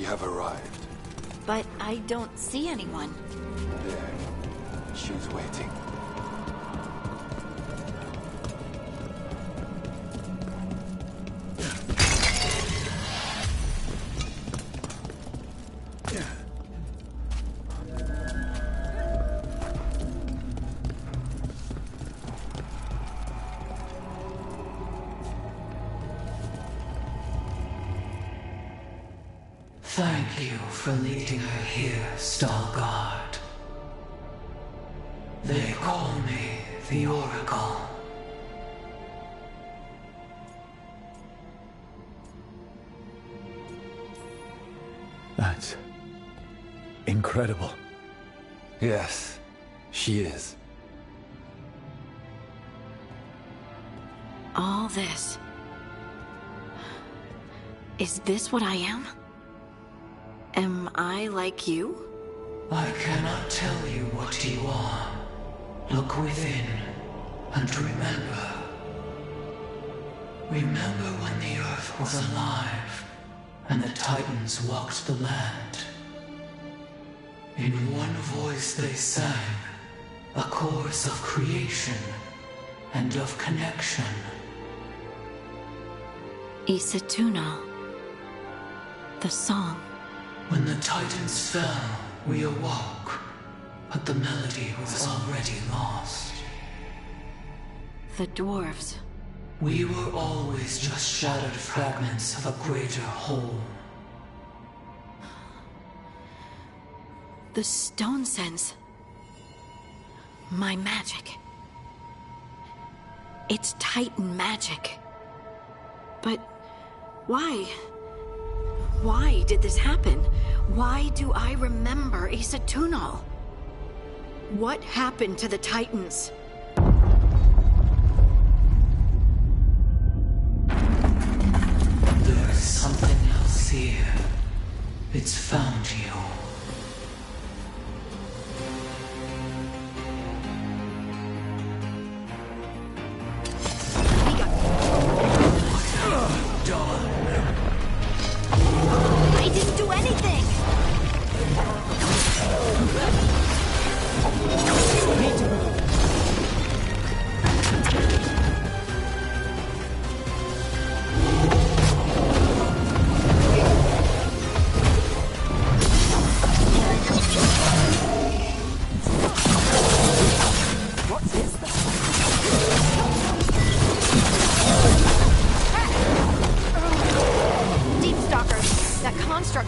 have arrived. But I don't see anyone. There. She's waiting. Thank you for leading her here, Star Guard. They call me the Oracle. That's incredible. Yes, she is. All this. Is this what I am? Am I like you? I cannot tell you what you are. Look within and remember. Remember when the Earth was alive and the Titans walked the land. In one voice they sang a chorus of creation and of connection. Isatuno. The song. When the Titans fell, we awoke, but the melody was already lost. The dwarves. We were always just shattered fragments of a greater whole. The stone sense. My magic. It's Titan magic. But why? Why did this happen? Why do I remember Isatuno? What happened to the Titans? There is something else here. It's found you. I didn't do anything!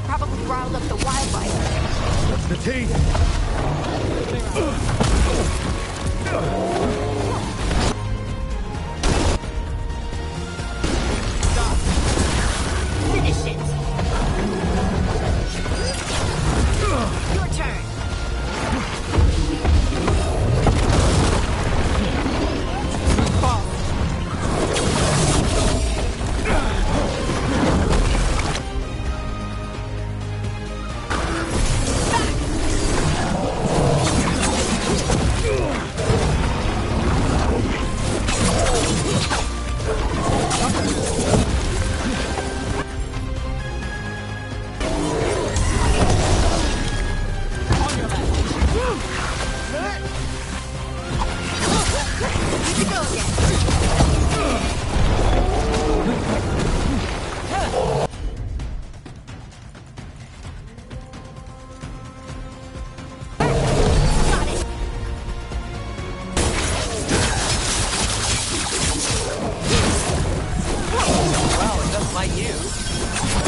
Probably riled up the wildlife. What's the tea? Stop. Finish it. Your turn.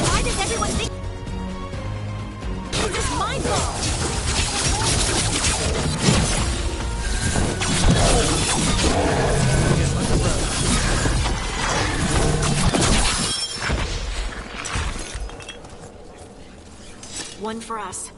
Why does everyone think this is my fault? One for us.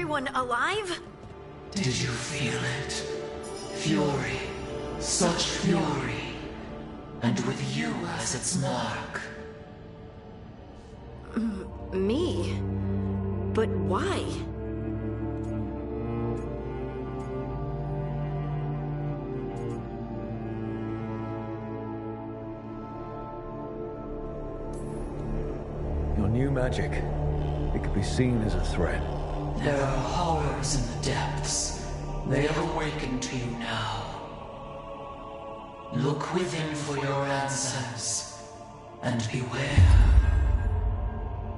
everyone alive? Did you feel it? Fury. Such fury. And with you as its mark. Me? But why? Your new magic. It could be seen as a threat. There are horrors in the depths. They have awakened to you now. Look within for your answers. And beware.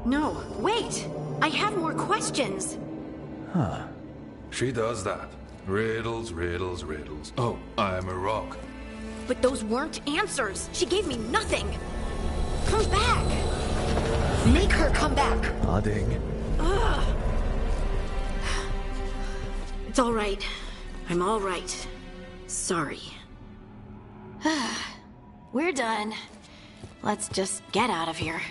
No, wait! I have more questions! Huh. She does that. Riddles, riddles, riddles. Oh, I'm a rock. But those weren't answers! She gave me nothing! Come back! Make her come back! Harding. Ugh. It's all right. I'm all right. Sorry. We're done. Let's just get out of here.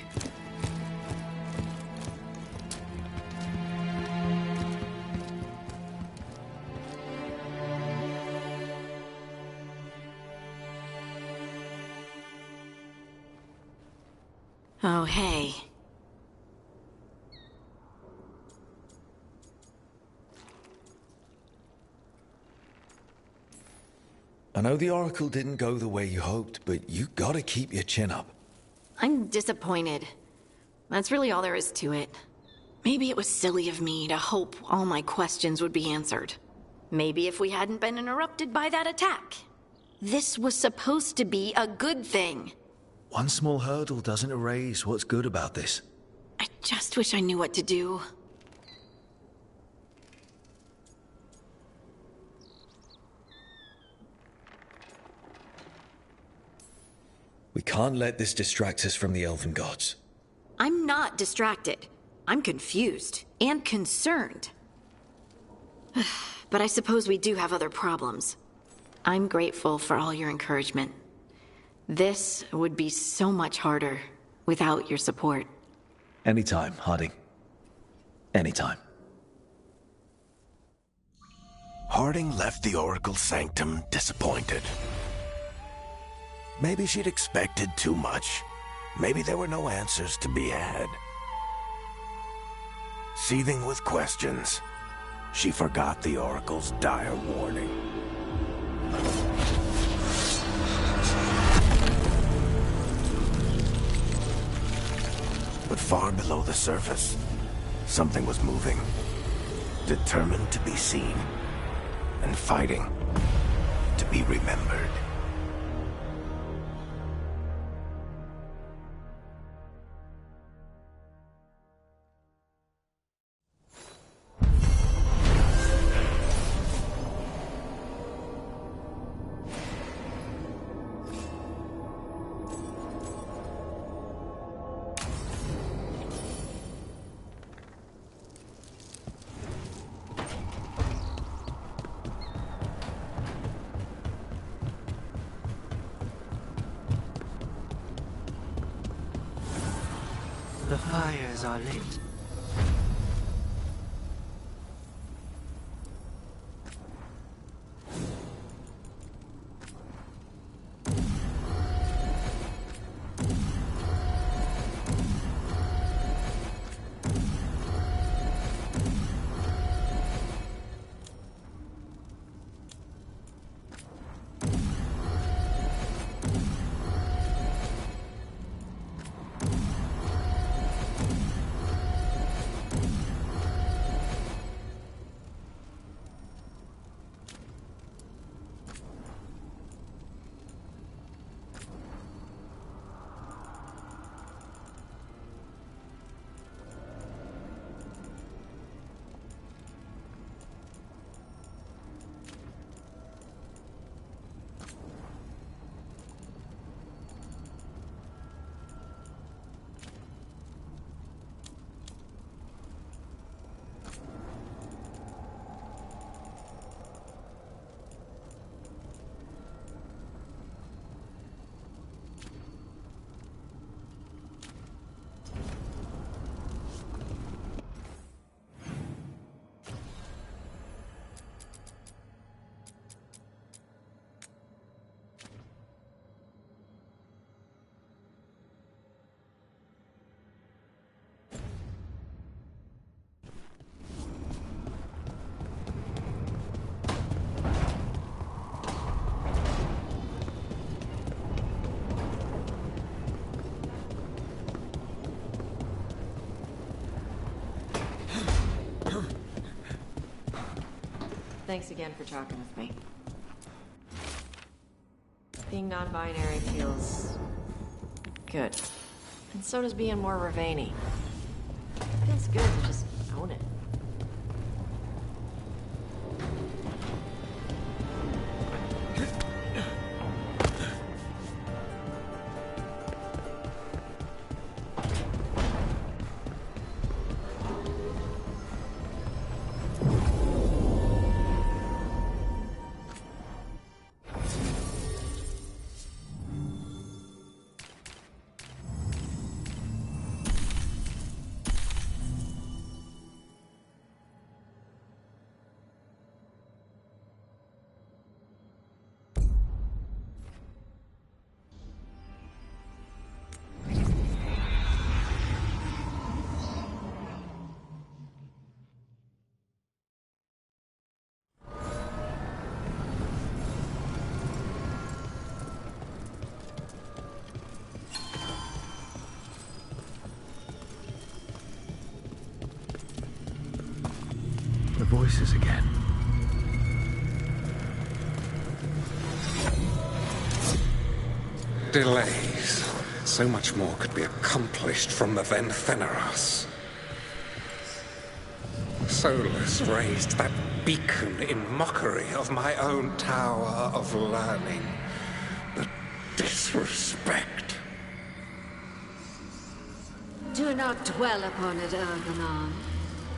Oh, hey. I know the Oracle didn't go the way you hoped, but you gotta keep your chin up. I'm disappointed. That's really all there is to it. Maybe it was silly of me to hope all my questions would be answered. Maybe if we hadn't been interrupted by that attack. This was supposed to be a good thing. One small hurdle doesn't erase what's good about this. I just wish I knew what to do. We can't let this distract us from the Elven Gods. I'm not distracted. I'm confused and concerned. But I suppose we do have other problems. I'm grateful for all your encouragement. This would be so much harder without your support. Anytime, Harding. Anytime. Harding left the Oracle's sanctum disappointed. Maybe she'd expected too much. Maybe there were no answers to be had. Seething with questions, she forgot the Oracle's dire warning. But far below the surface, something was moving. Determined to be seen, and fighting to be remembered. The fires are lit. thanks again for talking with me. Being non-binary feels good. And so does being more Ravani. It feels good to just own it. The voices again. Delays. So much more could be accomplished from the then Feneras. Solus raised that beacon in mockery of my own tower of learning. The disrespect. Do not dwell upon it, Ergonon.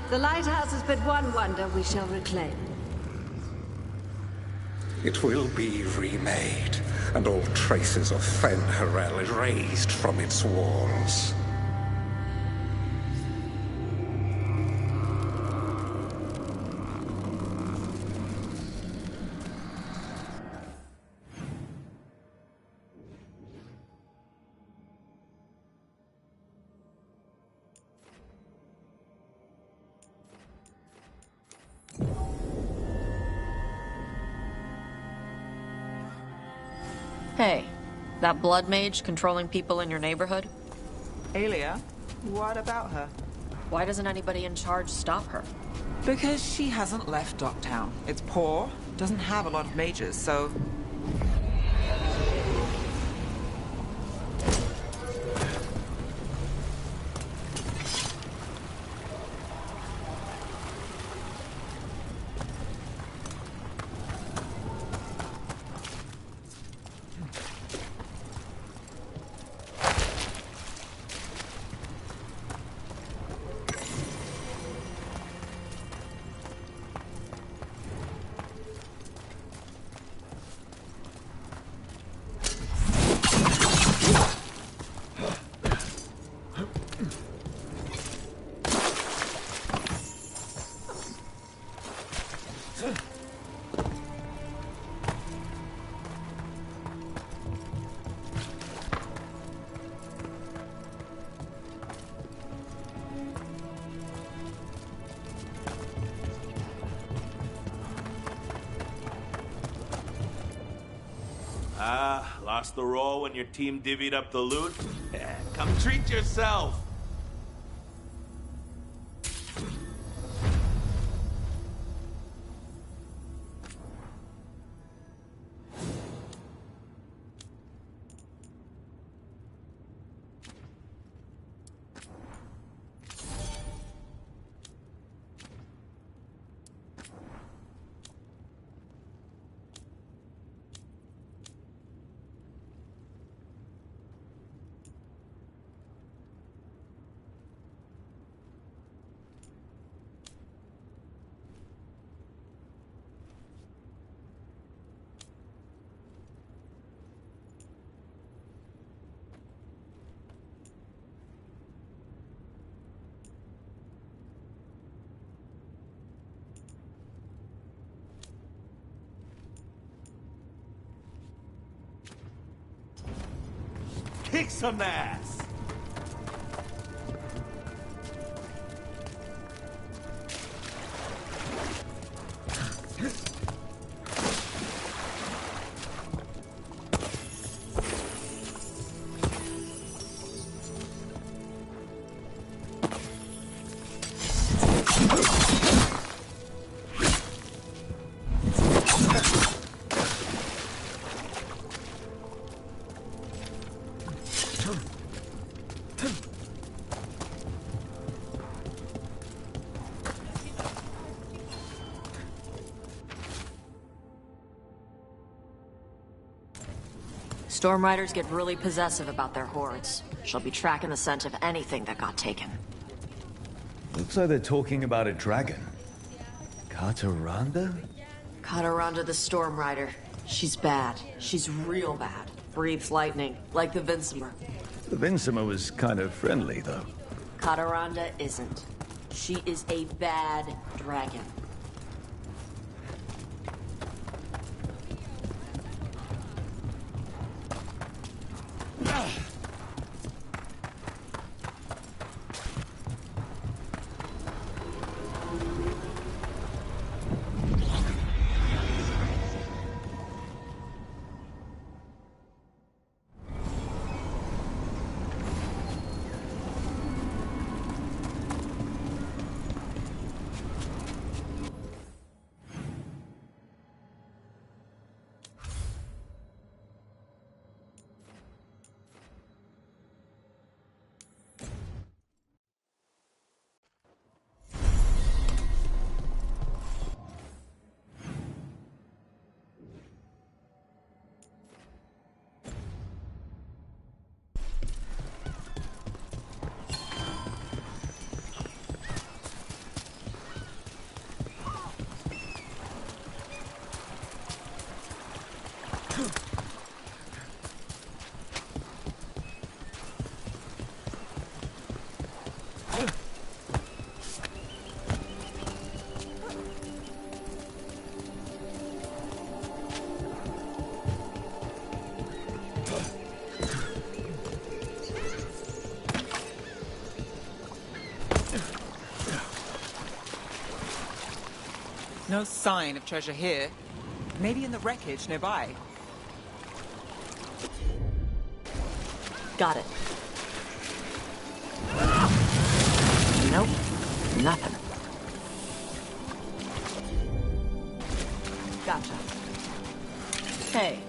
The lighthouse is but one wonder we shall reclaim. It will be remade, and all traces of Fen'Harel erased from its walls. Hey, that blood mage controlling people in your neighborhood? Alia? What about her? Why doesn't anybody in charge stop her? Because she hasn't left Docktown. It's poor, doesn't have a lot of mages, so... Lost the roll when your team divvied up the loot? Come treat yourself! Kick some ass! Storm Riders get really possessive about their hordes. She'll be tracking the scent of anything that got taken. Looks like they're talking about a dragon. Kataranda? Kataranda the Storm Rider. She's bad. She's real bad. Breathes lightning, like the Vincimer. The Vincimer was kind of friendly, though. Kataranda isn't. She is a bad dragon. No sign of treasure here. Maybe in the wreckage nearby. Got it. Nope. Nothing. Gotcha. Hey,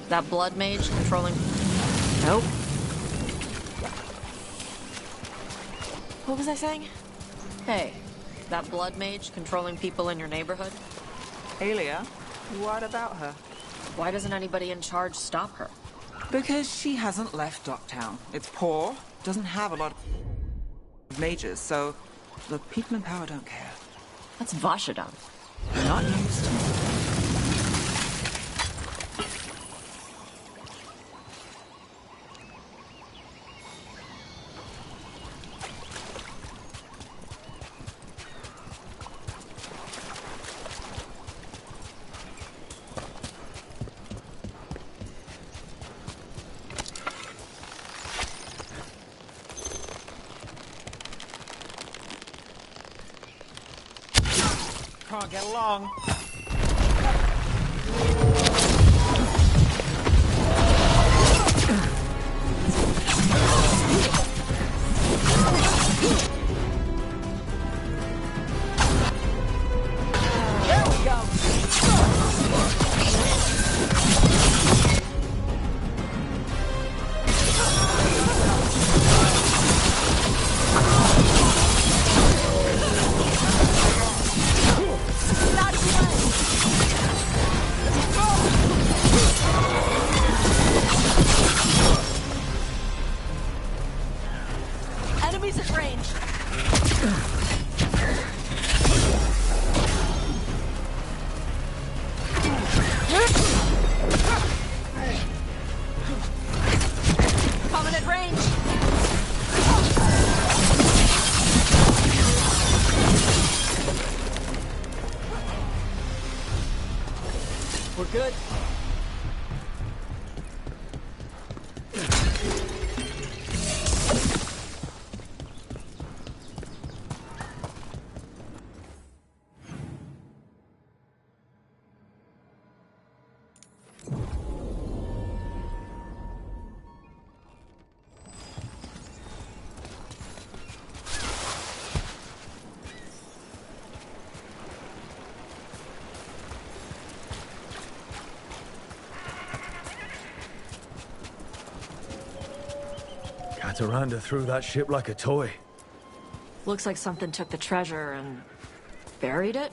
that blood mage controlling... Nope. What was I saying? Hey, that blood mage controlling people in your neighborhood? Alia? What about her? Why doesn't anybody in charge stop her? Because she hasn't left Docktown. It's poor, doesn't have a lot of mages, so the people in power don't care. That's Vashadon. Not used to. Can't get along. There we go. Enemies at range. Coming at range. We're good. Kataranda threw that ship like a toy. Looks like something took the treasure and buried it.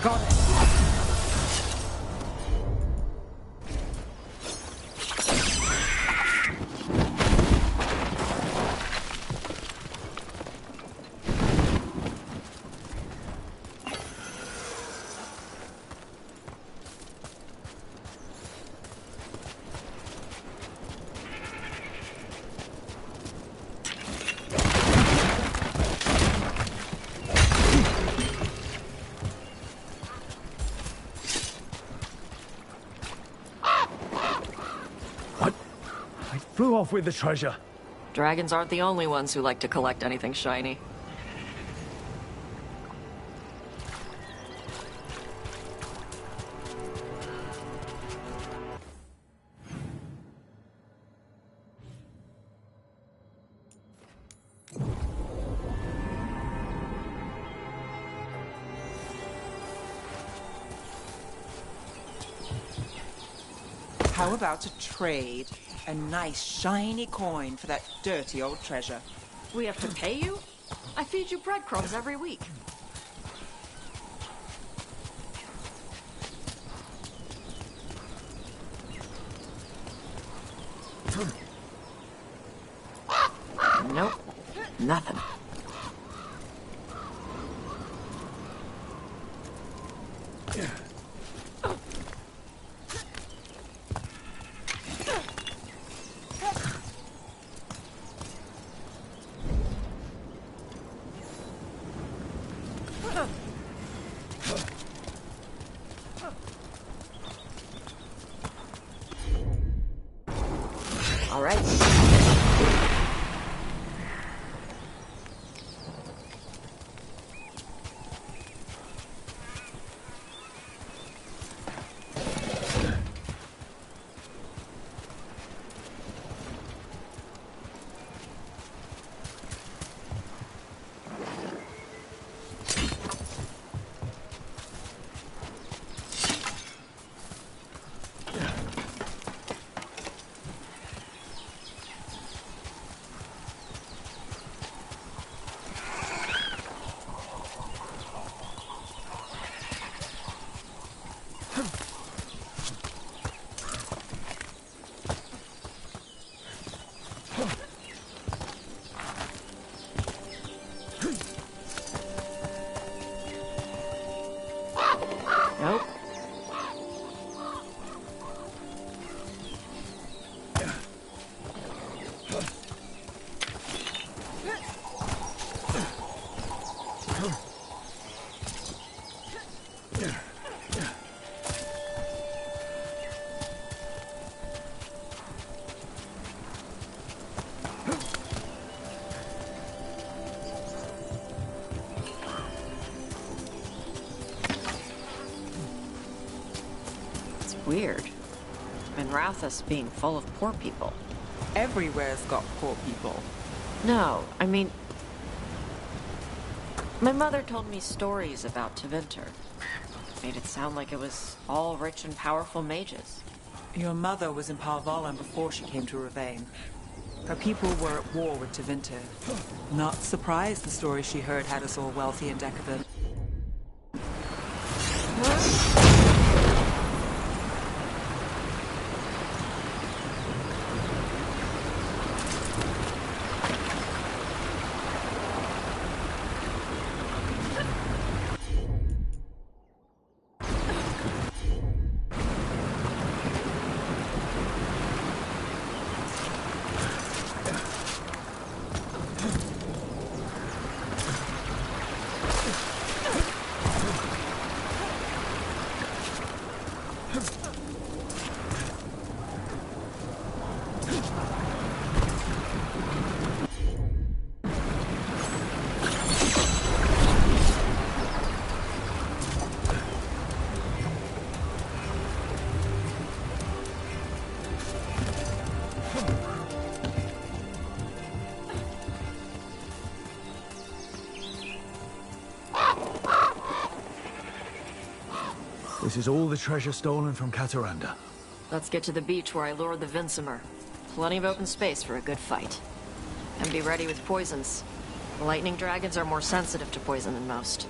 Got it. Flew off with the treasure. Dragons aren't the only ones who like to collect anything shiny. How about a trade? A nice shiny coin for that dirty old treasure. We have to pay you? I feed you breadcrumbs every week. Nope. Nothing. All right. Nope. Weird. Minrathous being full of poor people. Everywhere's got poor people. No, I mean... My mother told me stories about Tevinter. Made it sound like it was all rich and powerful mages. Your mother was in Parvalan before she came to Ravane. Her people were at war with Tevinter. Not surprised the story she heard had us all wealthy and decadent. This is all the treasure stolen from Cataranda. Let's get to the beach where I lured the Vinsimer. Plenty of open space for a good fight. And be ready with poisons. Lightning dragons are more sensitive to poison than most.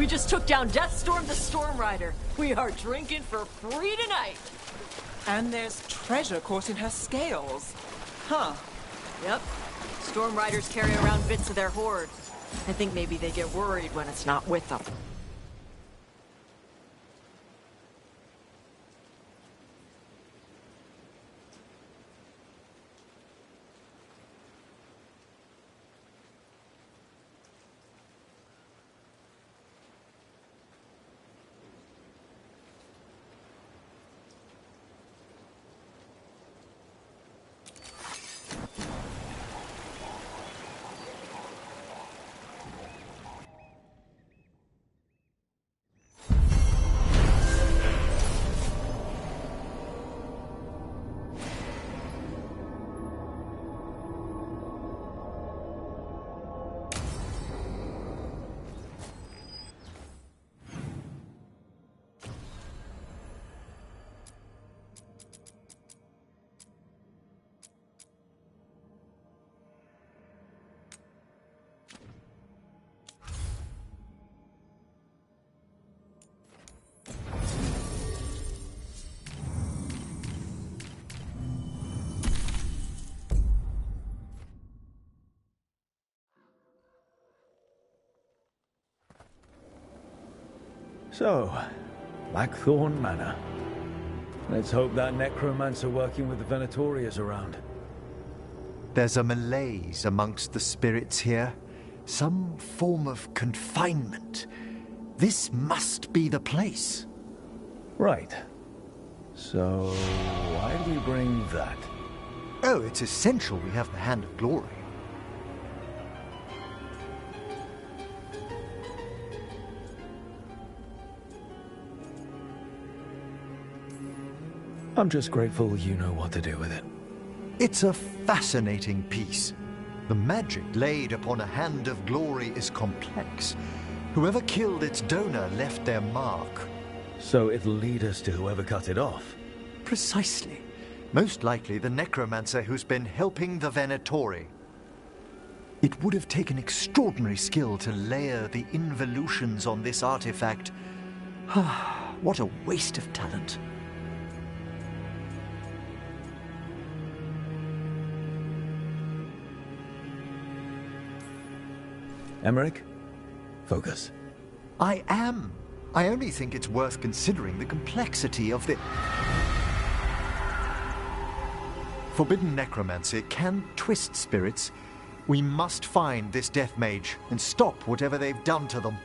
We just took down Deathstorm the Storm Rider. We are drinking for free tonight. And there's treasure caught in her scales. Huh. Yep. Storm Riders carry around bits of their hoard. I think maybe they get worried when it's not with them. So, Blackthorn Manor. Let's hope that necromancer working with the Venatori is around. There's a malaise amongst the spirits here. Some form of confinement. This must be the place. Right. So, why do we bring that? Oh, it's essential we have the Hand of Glory. I'm just grateful you know what to do with it. It's a fascinating piece. The magic laid upon a Hand of Glory is complex. Whoever killed its donor left their mark. So it'll lead us to whoever cut it off? Precisely. Most likely the necromancer who's been helping the Venatori. It would have taken extraordinary skill to layer the involutions on this artifact. What a waste of talent. Emmerich, focus. I am. I only think it's worth considering the complexity of the... Forbidden necromancy can twist spirits. We must find this death mage and stop whatever they've done to them.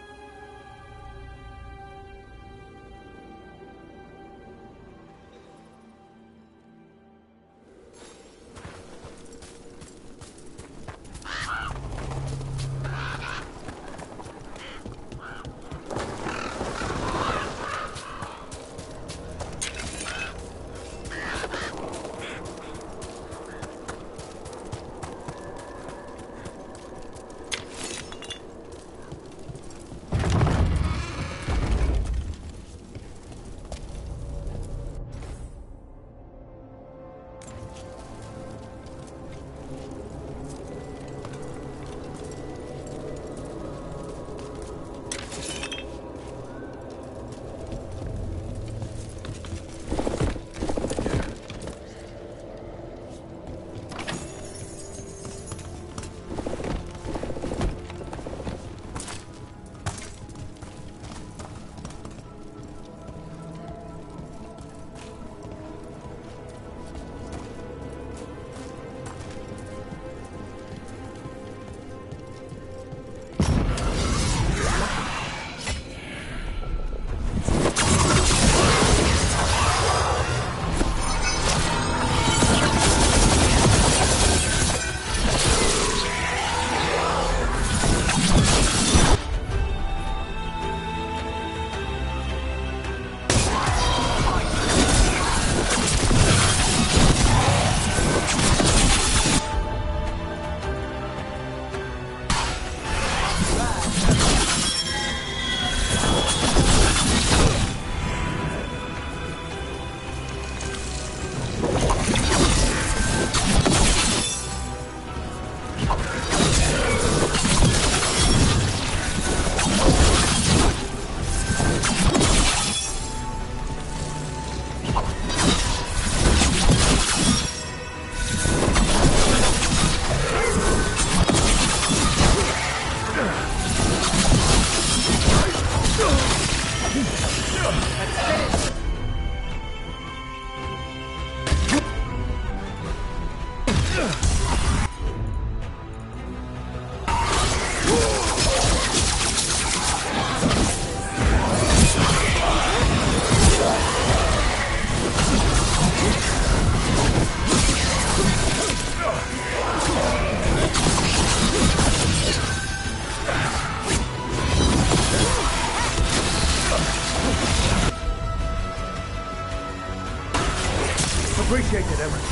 Appreciate it, Emmerich.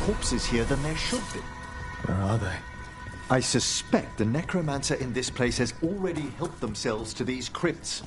corpses here than there should be. Where are they? I suspect the necromancer in this place has already helped themselves to these crypts.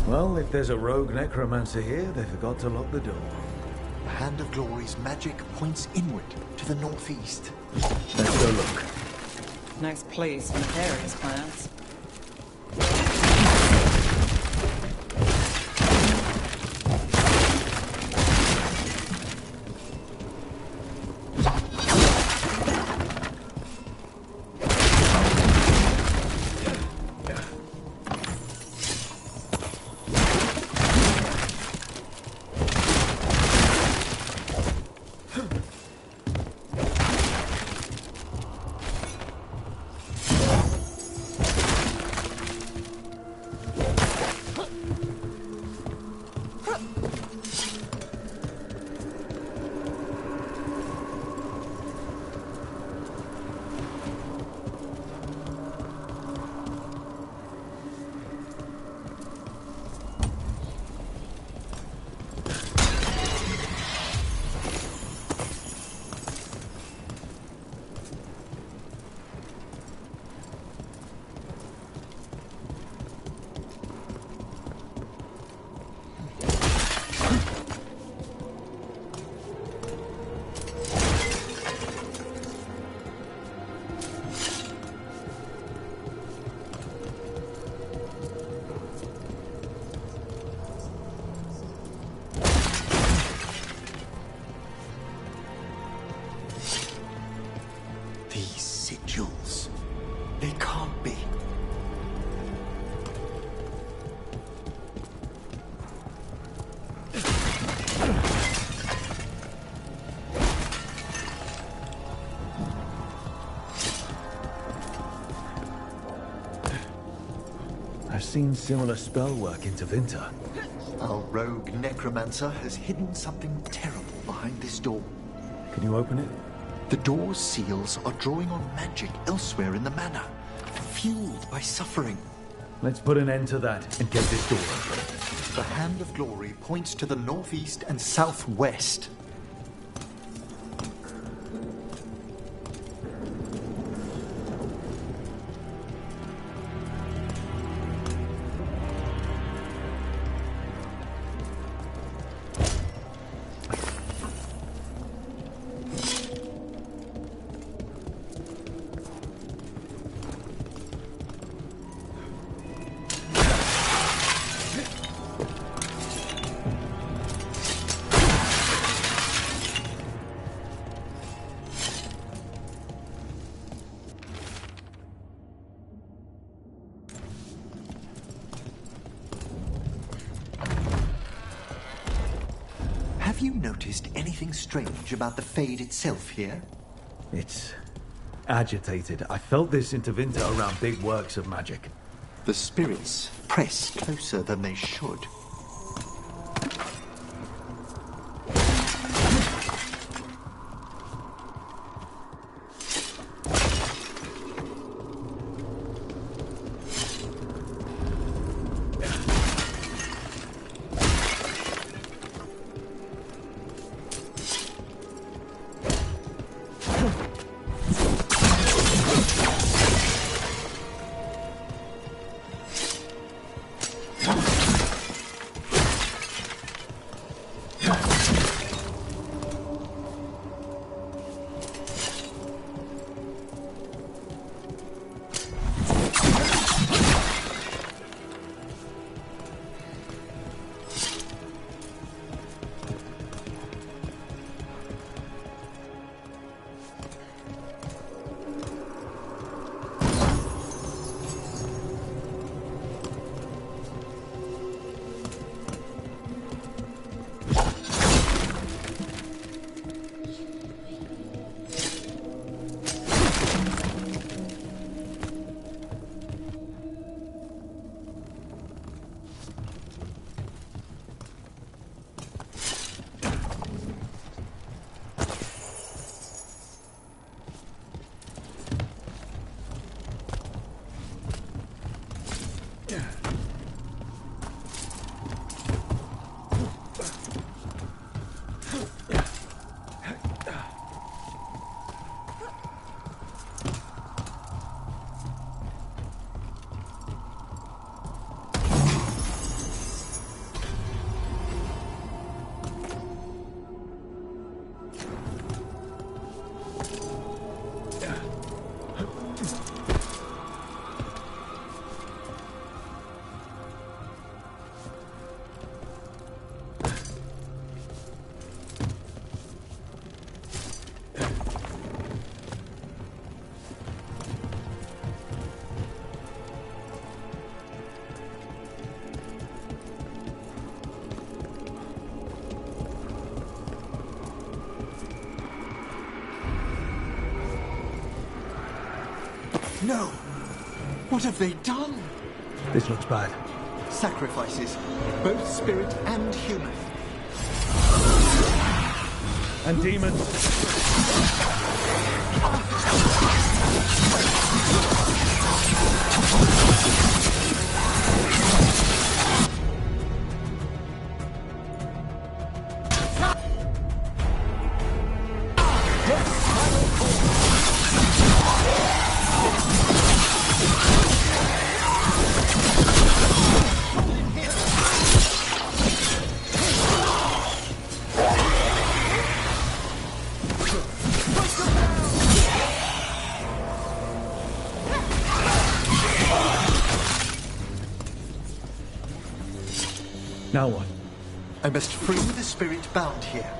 Well, if there's a rogue necromancer here, they forgot to lock the door. The Hand of Glory's magic points inward to the northeast. Let's go look. Next place for nefarious plans. Sigils. They can't be. I've seen similar spell work in Tevinter. Our rogue necromancer has hidden something terrible behind this door. Can you open it? The door's seals are drawing on magic elsewhere in the manor, fueled by suffering. Let's put an end to that and get this door open. The Hand of Glory points to the northeast and southwest. Have you noticed anything strange about the Fade itself here? It's agitated. I felt this in Tevinter around big works of magic. The spirits press closer than they should. No! What have they done? This looks bad. Sacrifices, both spirit and human. And demons. Now what? I must free the spirit bound here.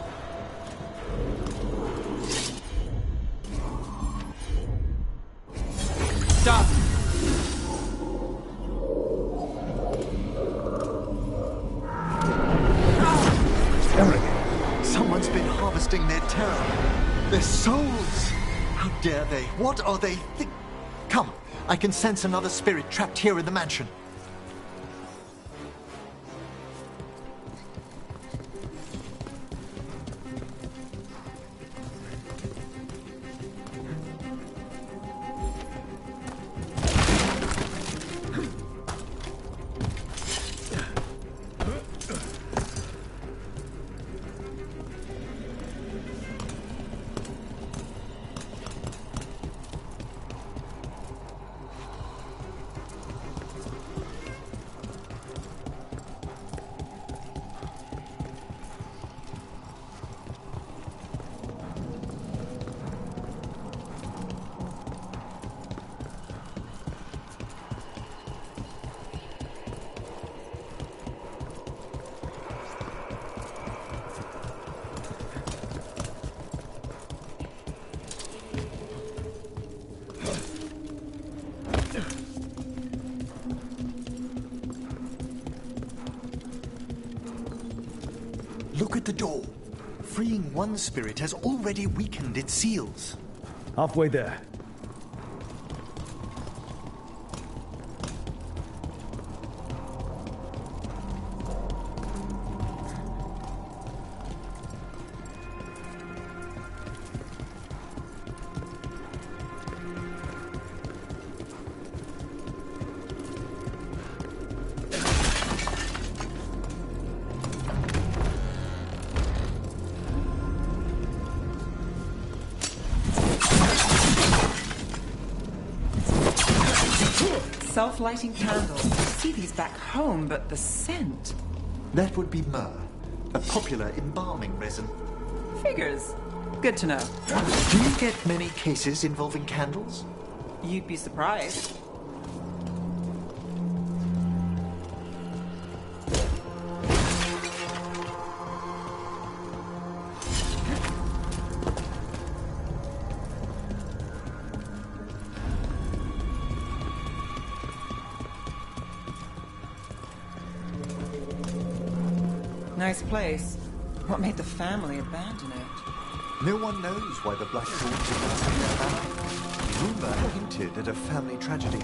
Stop! Eric, someone's been harvesting their terror. Their souls! How dare they? What are they Come, I can sense another spirit trapped here in the mansion. Look at the door. Freeing one spirit has already weakened its seals. Halfway there. Self-lighting candles. I see these back home, but the scent... That would be myrrh, a popular embalming resin. Figures. Good to know. Do you get many cases involving candles? You'd be surprised. Nice place. What made the family abandon it? No one knows why the Black Thorns abandoned their family. Rumor hinted at a family tragedy.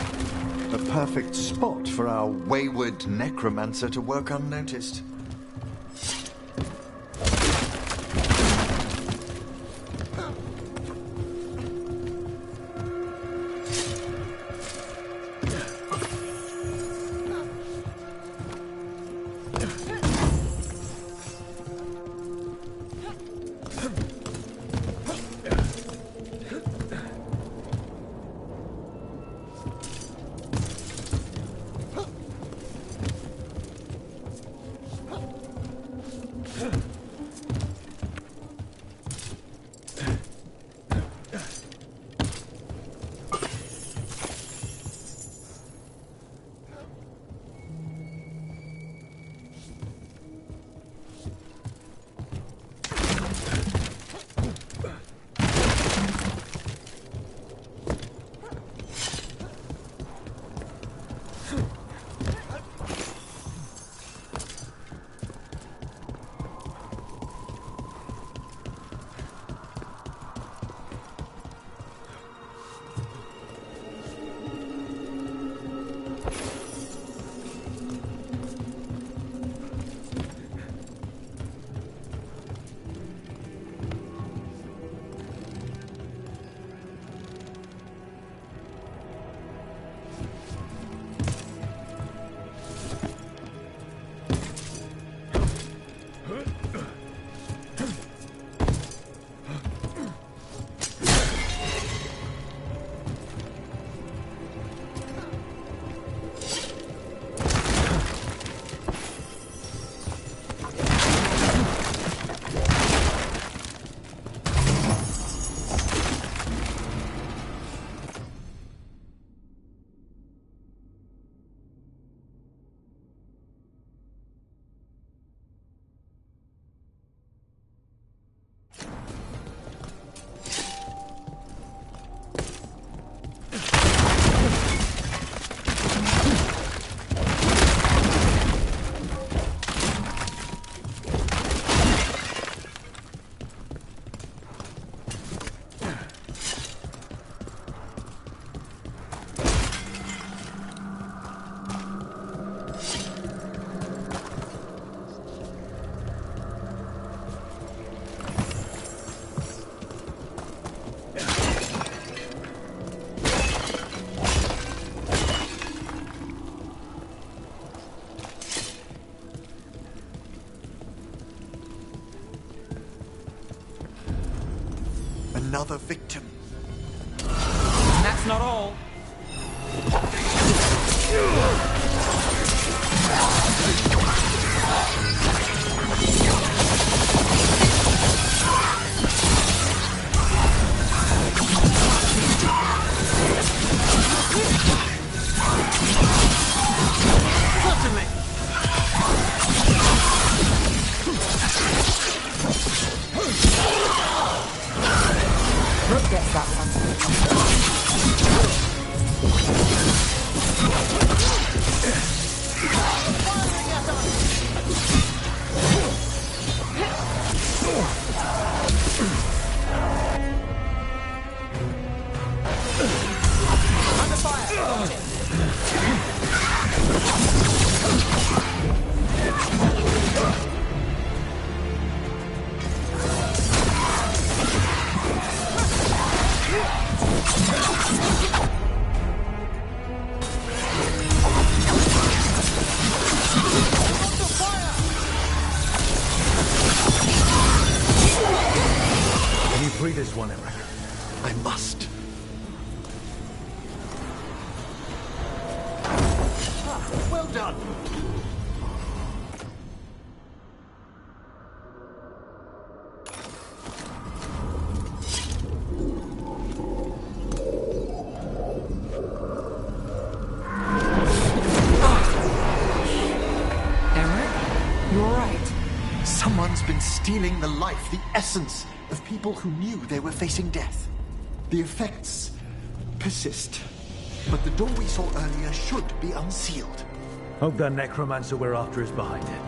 A perfect spot for our wayward necromancer to work unnoticed. Another victim. And that's not all. Brooke gets that one. Under fire! Can you free this one, Eric? I must. Well done. Someone's been stealing the life, the essence of people who knew they were facing death. The effects persist, but the door we saw earlier should be unsealed. Hope that necromancer we're after is behind it.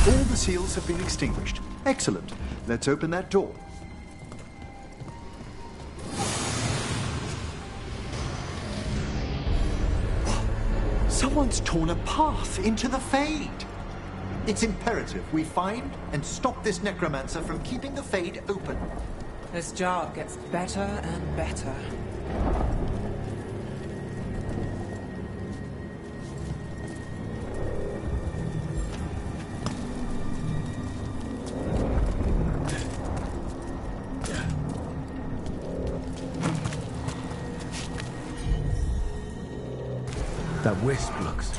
All the seals have been extinguished. Excellent. Let's open that door. Someone's torn a path into the Fade. It's imperative we find and stop this necromancer from keeping the Fade open. This job gets better and better. That wisp looks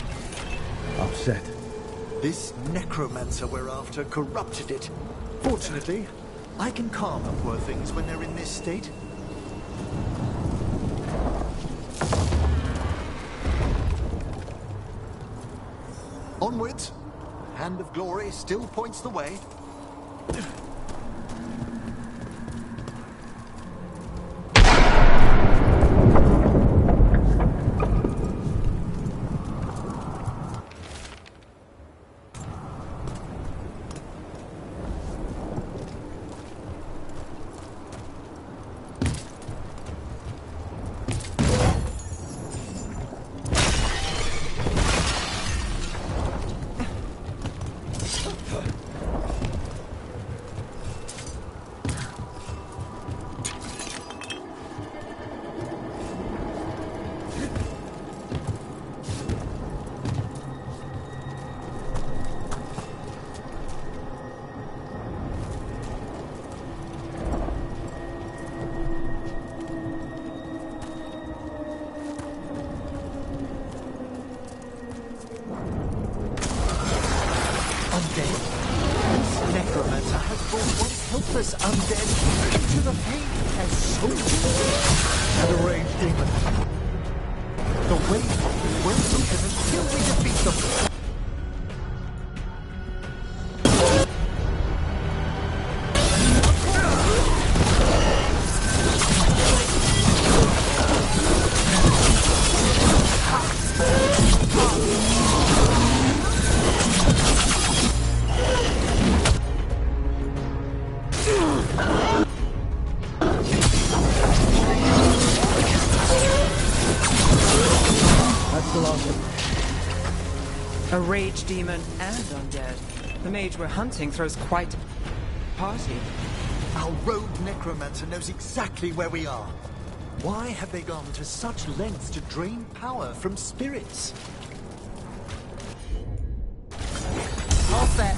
upset. This necromancer we're after corrupted it. Fortunately, I can calm the poor things when they're in this state. Onwards. Hand of Glory still points the way. Helpless undead into the pain as soldiers and a raged demon. The way won't open until we defeat them. A rage demon and undead. The mage we're hunting throws quite a party. Our rogue necromancer knows exactly where we are. Why have they gone to such lengths to drain power from spirits? All set.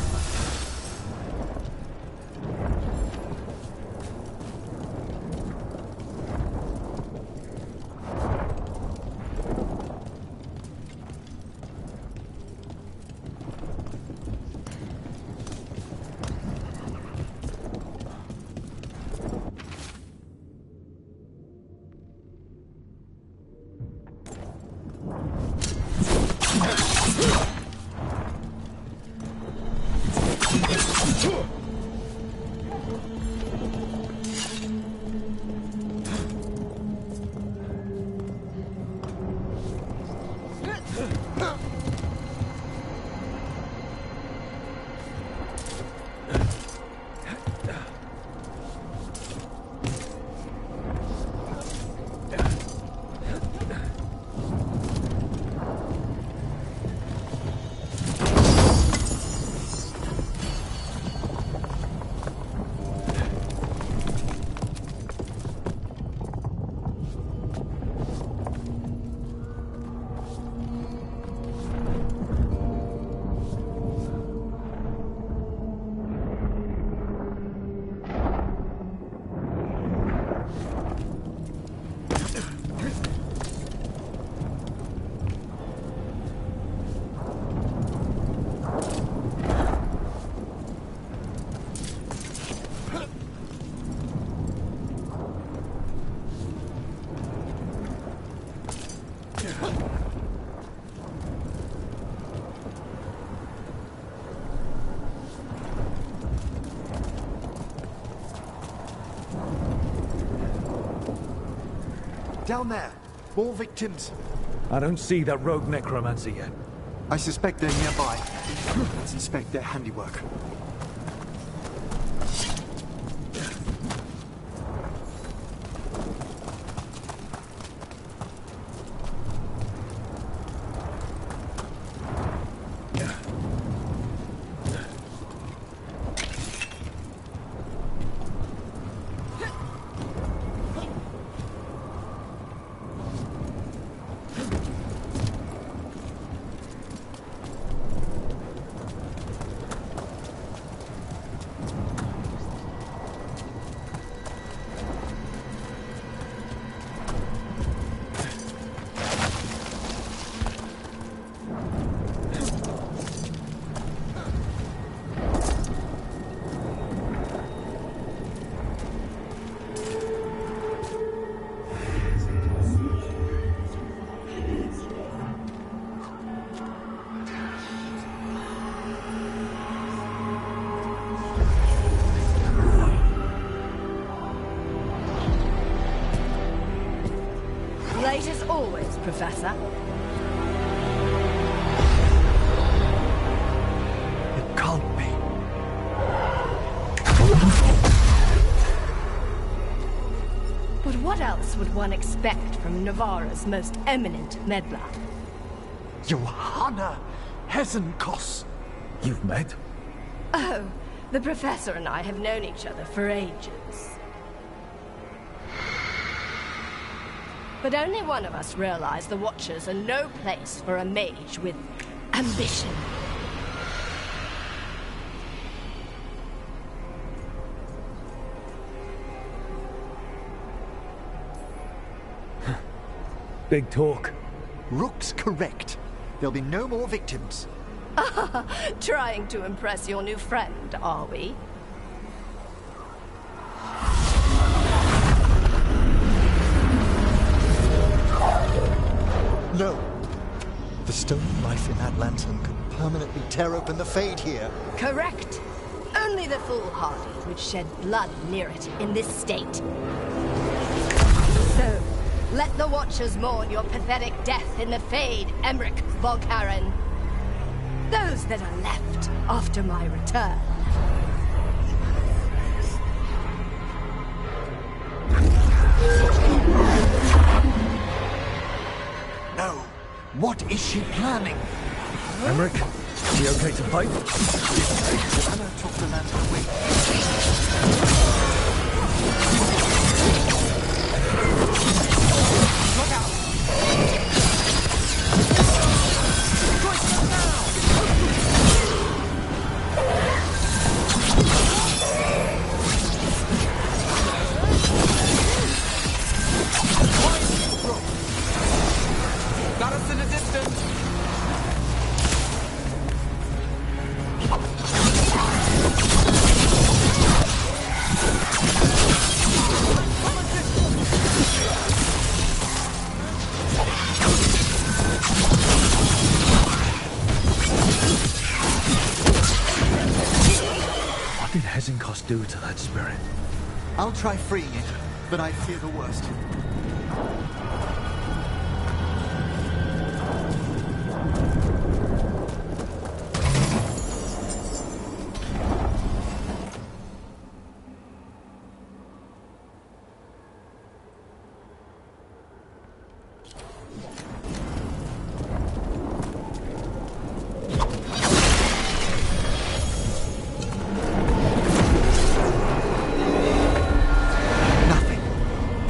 Down there. More victims. I don't see that rogue necromancer yet. I suspect they're nearby. Let's inspect their handiwork. Professor. It can't be. But what else would one expect from Navarra's most eminent meddler? Johanna Hesenkos. You've met? Oh, the Professor and I have known each other for ages. But only one of us realized the Watchers are no place for a mage with ambition. Big talk. Rook's correct. There'll be no more victims. Trying to impress your new friend, are we? No. The stolen life in that lantern could permanently tear open the Fade here. Correct. Only the foolhardy would shed blood near it in this state. So, let the Watchers mourn your pathetic death in the Fade, Emmerich Volkaren. Those that are left after my return. No. What is she planning? Emmerich, is he okay to fight? Johanna took the lantern away. Look out! Got us in the distance. What did Hesenkos do to that spirit? I'll try freeing it, but I fear the worst.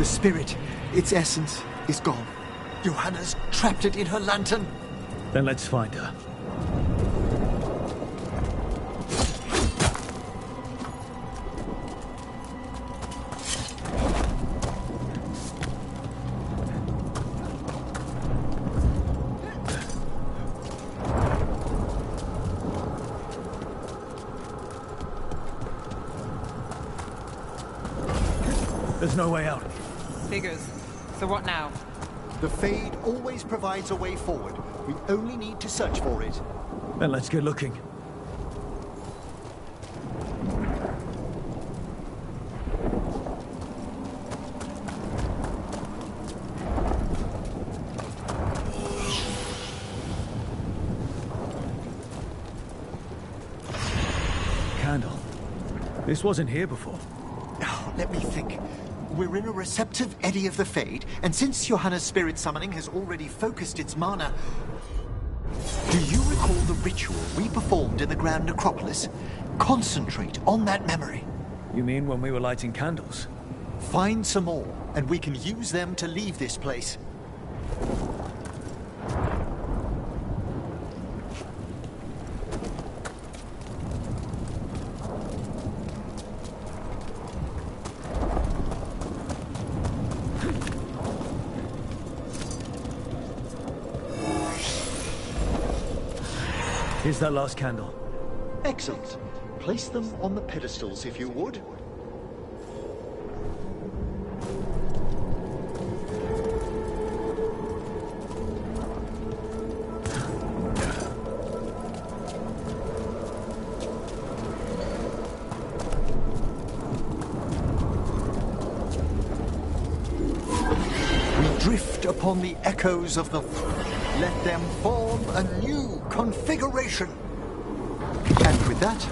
Spirit, its essence, is gone. Johanna's trapped it in her lantern. Then let's find her. There's no way out. Figures. So what now? The Fade always provides a way forward. We only need to search for it. Then let's get looking. Candle. This wasn't here before. Oh, let me think. We're in a receptive eddy of the Fade, and since Johanna's spirit summoning has already focused its mana... Do you recall the ritual we performed in the Grand Necropolis? Concentrate on that memory. You mean when we were lighting candles? Find some more, and we can use them to leave this place. Here's that last candle. Excellent. Place them on the pedestals, if you would. We drift upon the echoes of the... Let them form a new configuration. And with that...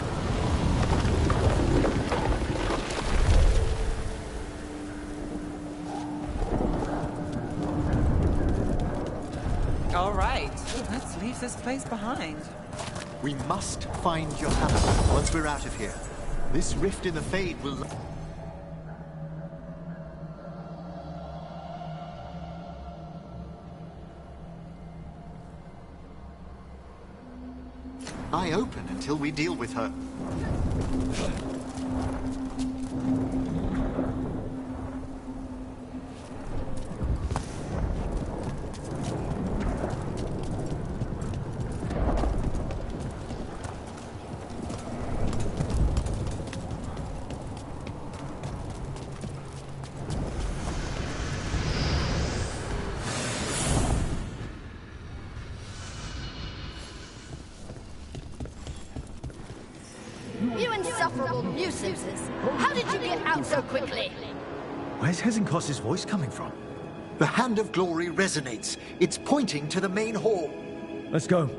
All right, let's leave this place behind. We must find Johanna once we're out of here. This rift in the Fade will... lie open until we deal with her. You insufferable nuisances! How did you get out so quickly? Where's Hezenkos's voice coming from? The Hand of Glory resonates. It's pointing to the main hall. Let's go.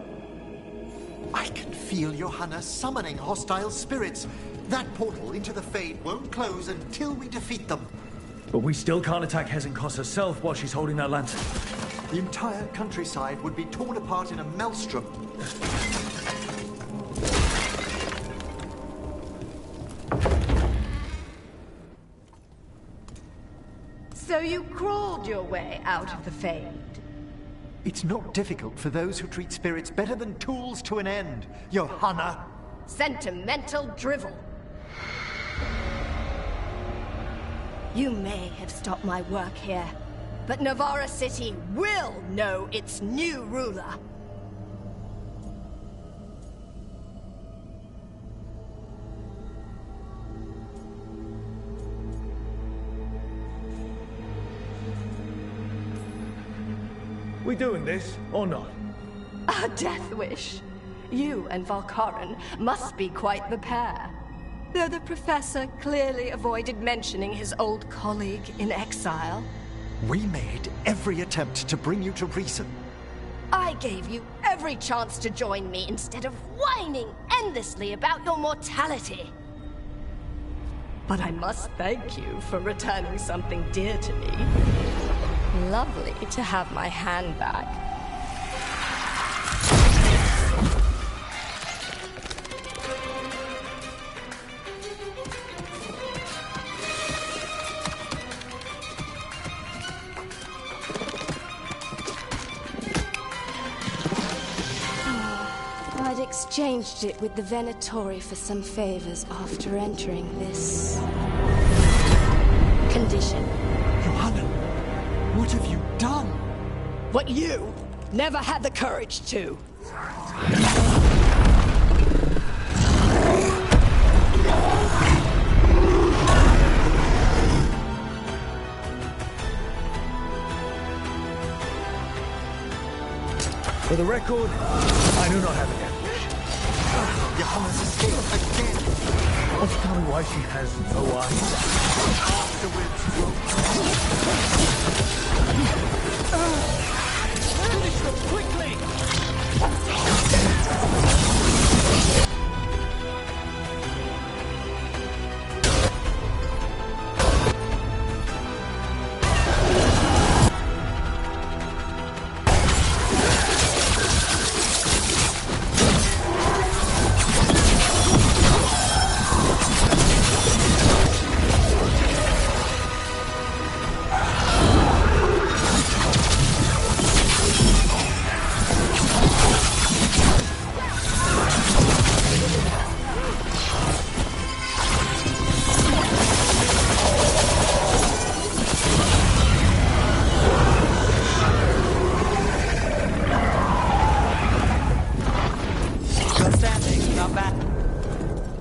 I can feel Johanna summoning hostile spirits. That portal into the Fade won't close until we defeat them. But we still can't attack Hezenkos herself while she's holding that lantern. The entire countryside would be torn apart in a maelstrom. So you crawled your way out of the Fade? It's not difficult for those who treat spirits better than tools to an end, Johanna. Sentimental drivel. You may have stopped my work here, but Navarra City will know its new ruler. We doing this, or not? A death wish. You and Valkaran must be quite the pair. Though the Professor clearly avoided mentioning his old colleague in exile. We made every attempt to bring you to reason. I gave you every chance to join me instead of whining endlessly about your mortality. But I must thank you for returning something dear to me. Lovely to have my hand back. I'd exchanged it with the Venatori for some favors after entering this condition. Johanna, what have you done? What you never had the courage to. For the record, I do not have a death wish. Johanna's escaped again. Won't you tell me why she has no eyes? Finish them quickly!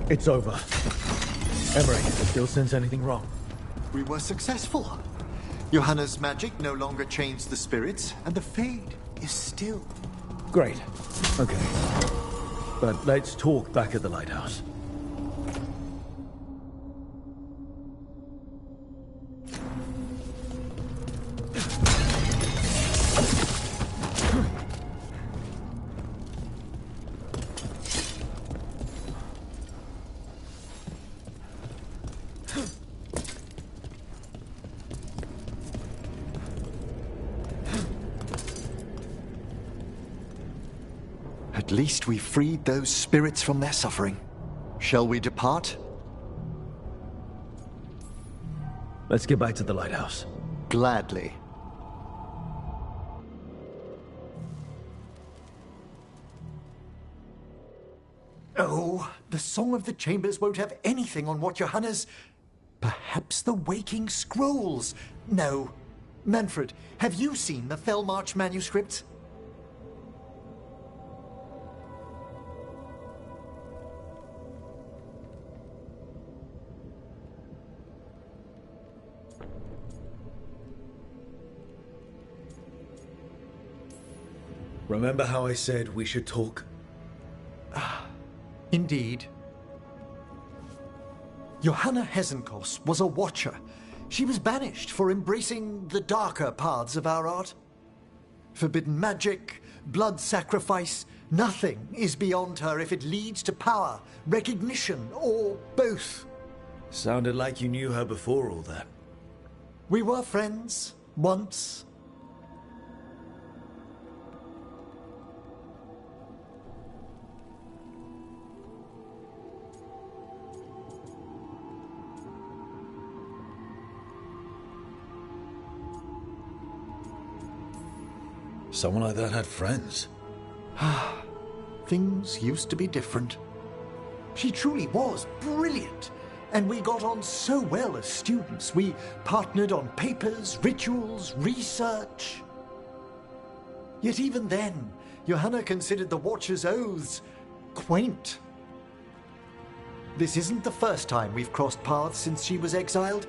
It's over. Emery, still sense anything wrong? We were successful. Johanna's magic no longer changed the spirits, and the Fade is still. Great. Okay. But let's talk back at the lighthouse. At least we freed those spirits from their suffering. Shall we depart? Let's get back to the lighthouse. Gladly. Oh, the Song of the Chambers won't have anything on what Johanna's... Perhaps the Waking Scrolls? No. Manfred, have you seen the Fellmarch manuscripts? Remember how I said we should talk? Indeed. Johanna Hesenkos was a watcher. She was banished for embracing the darker paths of our art. Forbidden magic, blood sacrifice, nothing is beyond her if it leads to power, recognition, or both. Sounded like you knew her before all that. We were friends, once. Someone like that had friends. Things used to be different. She truly was brilliant, and we got on so well as students. We partnered on papers, rituals, research. Yet even then, Johanna considered the Watcher's oaths quaint. This isn't the first time we've crossed paths since she was exiled,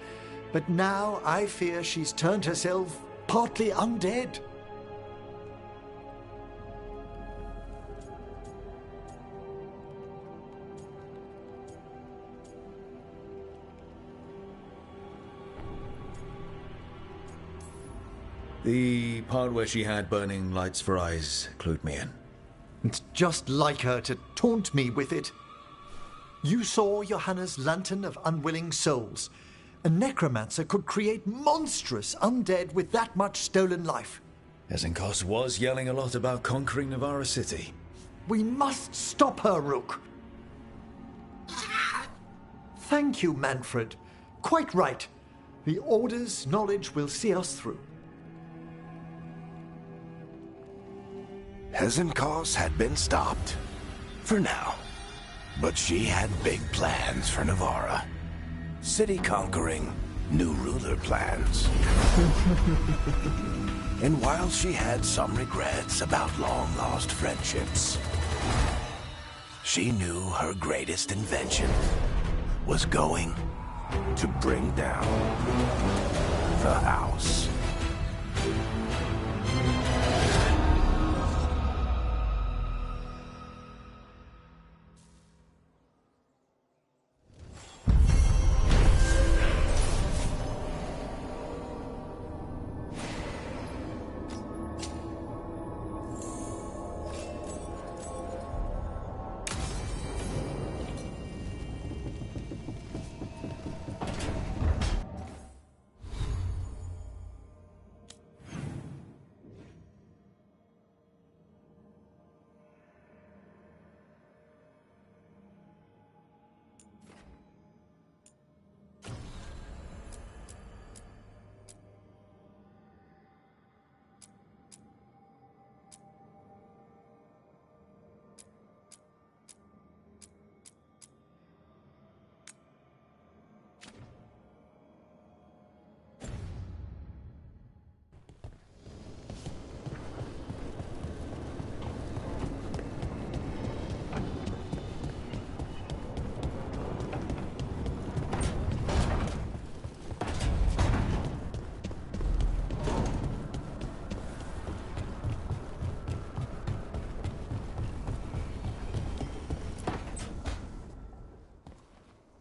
but now I fear she's turned herself partly undead. The part where she had burning lights for eyes clued me in. It's just like her to taunt me with it. You saw Johanna's Lantern of Unwilling Souls. A necromancer could create monstrous undead with that much stolen life. Hesenkos was yelling a lot about conquering Navarra City. We must stop her, Rook. Thank you, Manfred. Quite right. The Order's knowledge will see us through. Hesenkos had been stopped. For now. But she had big plans for Navarra. City conquering, new ruler plans. And while she had some regrets about long-lost friendships, she knew her greatest invention was going to bring down the house.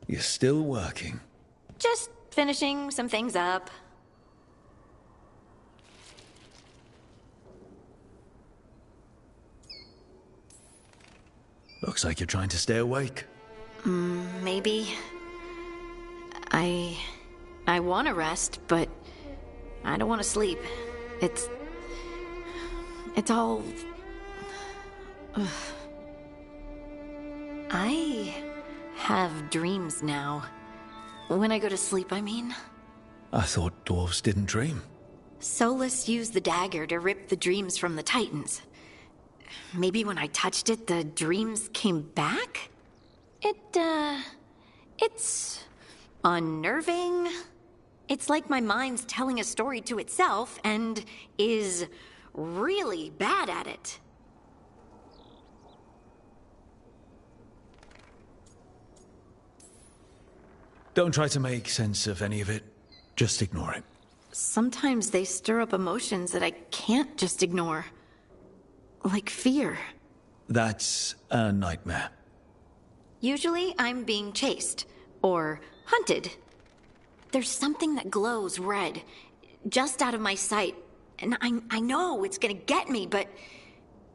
You're still working. Just finishing some things up. Looks like you're trying to stay awake. Maybe. I want to rest, but I don't want to sleep. It's all... I have dreams now. When I go to sleep, I mean. I thought dwarves didn't dream. Solus used the dagger to rip the dreams from the Titans. Maybe when I touched it, the dreams came back? It's unnerving. It's like my mind's telling a story to itself and is really bad at it. Don't try to make sense of any of it. Just ignore it. Sometimes they stir up emotions that I can't just ignore. Like fear. That's a nightmare. Usually I'm being chased or hunted. There's something that glows red, just out of my sight, and I know it's gonna get me, but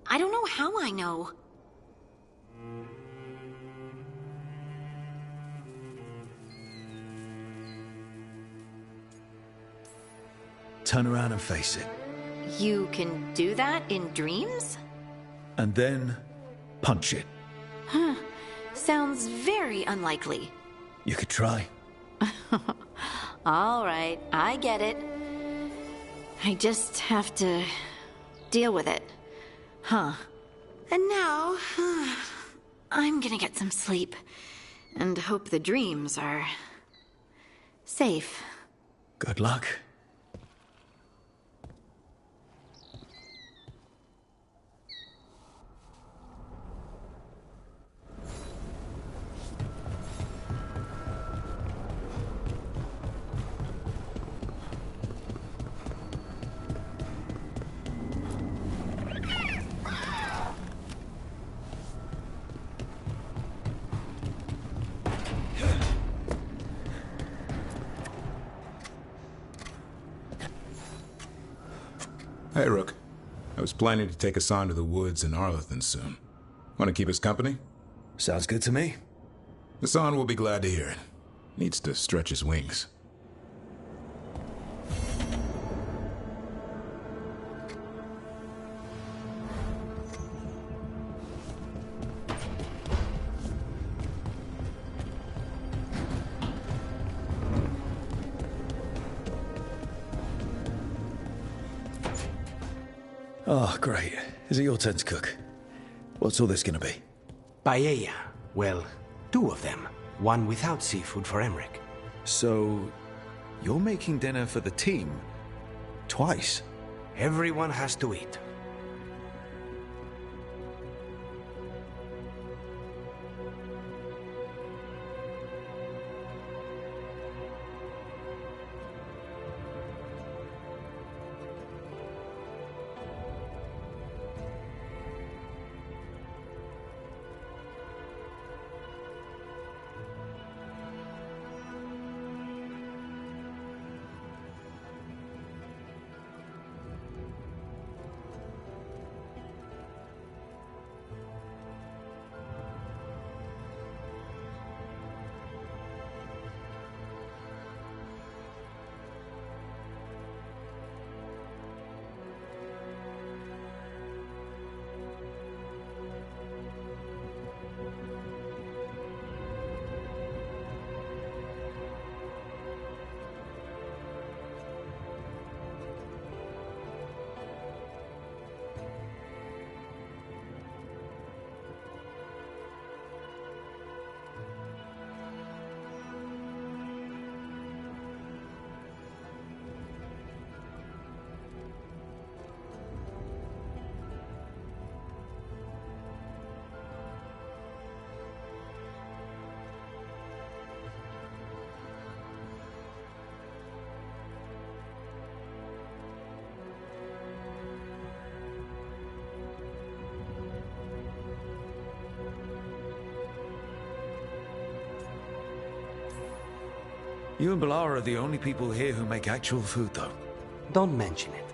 I don't know how I know. Turn around and face it. You can do that in dreams? And then punch it. Huh. Sounds very unlikely. You could try. All right, I get it. I just have to deal with it. Huh. And now, I'm gonna get some sleep and hope the dreams are safe. Good luck. Hey, Rook. I was planning to take us on to the woods in Arlington soon. Want to keep us company? Sounds good to me. Hassan will be glad to hear it. Needs to stretch his wings. Oh, great. Is it your turn to cook? What's all this gonna be? Paella. Well, 2 of them. One without seafood for Emmerich. So, you're making dinner for the team? Twice? Everyone has to eat. You and Balara are the only people here who make actual food, though. Don't mention it.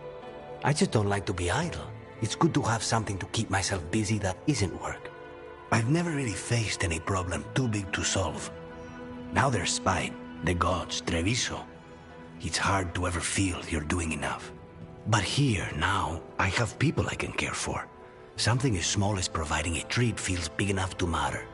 I just don't like to be idle. It's good to have something to keep myself busy that isn't work. I've never really faced any problem too big to solve. Now there's Spite, the gods, Treviso. It's hard to ever feel you're doing enough. But here, now, I have people I can care for. Something as small as providing a treat feels big enough to matter.